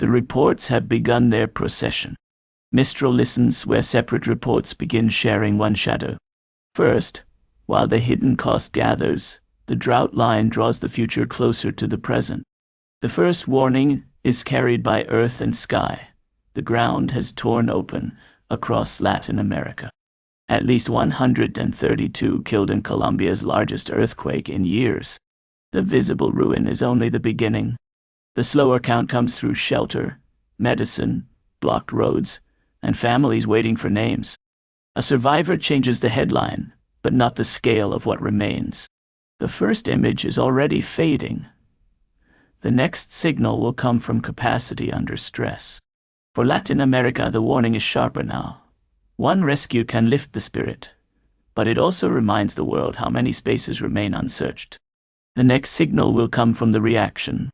The reports have begun their procession. Mistral listens where separate reports begin sharing one shadow. First, while the hidden cost gathers, the drought line draws the future closer to the present. The first warning is carried by earth and sky. The ground has torn open across Latin America. At least 132 killed in Colombia's largest earthquake in years. The visible ruin is only the beginning. The slower count comes through shelter, medicine, blocked roads, and families waiting for names. A survivor changes the headline, but not the scale of what remains. The first image is already fading. The next signal will come from capacity under stress. For Latin America, the warning is sharper now. One rescue can lift the spirit, but it also reminds the world how many spaces remain unsearched. The next signal will come from the reaction.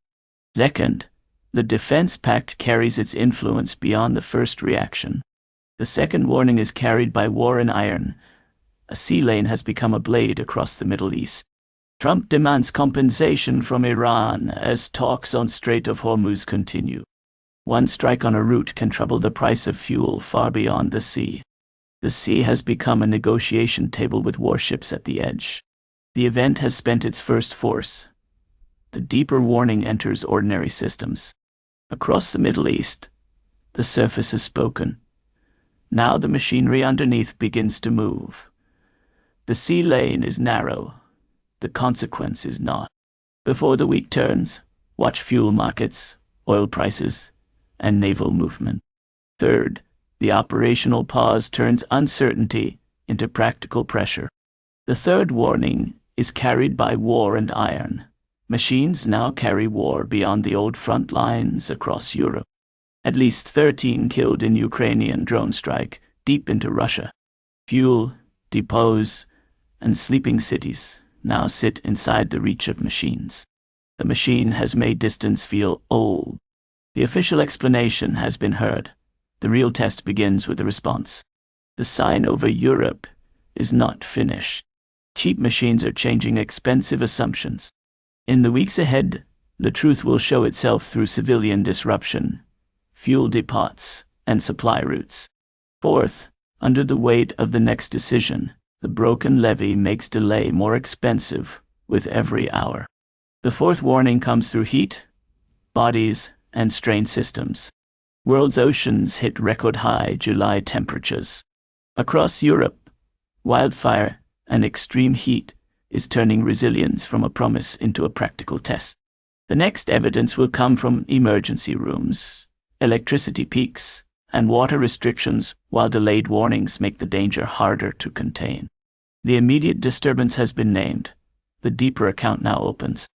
Second, the defense pact carries its influence beyond the first reaction. The second warning is carried by war and iron. A sea lane has become a blade across the Middle East. Trump demands compensation from Iran as talks on Strait of Hormuz continue. One strike on a route can trouble the price of fuel far beyond the sea. The sea has become a negotiation table with warships at the edge. The event has spent its first force. The deeper warning enters ordinary systems. Across the Middle East, the surface has spoken. Now the machinery underneath begins to move. The sea lane is narrow. The consequence is not. Before the week turns, watch fuel markets, oil prices, and naval movement. Third, the operational pause turns uncertainty into practical pressure. The third warning is carried by war and iron. Machines now carry war beyond the old front lines across Europe. At least 13 killed in Ukrainian drone strike deep into Russia. Fuel, depots, and sleeping cities now sit inside the reach of machines. The machine has made distance feel old. The official explanation has been heard. The real test begins with the response. The sign over Europe is not finished. Cheap machines are changing expensive assumptions. In the weeks ahead, the truth will show itself through civilian disruption, fuel depots, and supply routes. Fourth, under the weight of the next decision, the broken levee makes delay more expensive with every hour. The fourth warning comes through heat, bodies, and strained systems. World's oceans hit record-high July temperatures. Across Europe, wildfire and extreme heat is turning resilience from a promise into a practical test. The next evidence will come from emergency rooms, electricity peaks, and water restrictions, while delayed warnings make the danger harder to contain. The immediate disturbance has been named. The deeper account now opens.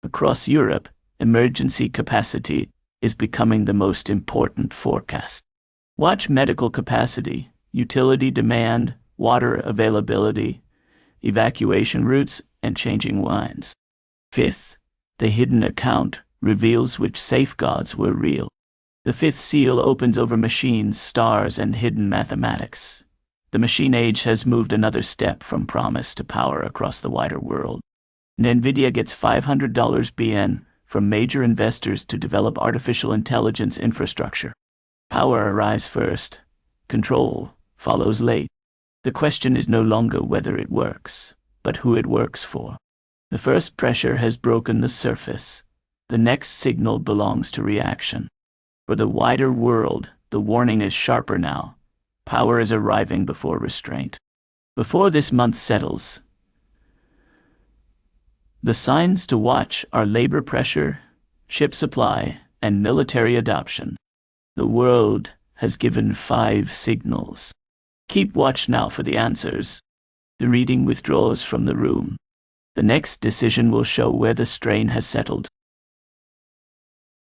Across Europe, emergency capacity is becoming the most important forecast. Watch medical capacity, utility demand, water availability, evacuation routes, and changing winds. Fifth, the hidden account reveals which safeguards were real. The fifth seal opens over machines, stars, and hidden mathematics. The machine age has moved another step from promise to power across the wider world. NVIDIA gets $500 BN from major investors to develop artificial intelligence infrastructure. Power arrives first. Control follows late. The question is no longer whether it works, but who it works for. The first pressure has broken the surface. The next signal belongs to reaction. For the wider world, the warning is sharper now. Power is arriving before restraint. Before this month settles, the signs to watch are labor pressure, ship supply, and military adoption. The world has given 5 signals. Keep watch now for the answers. The reading withdraws from the room. The next decision will show where the strain has settled.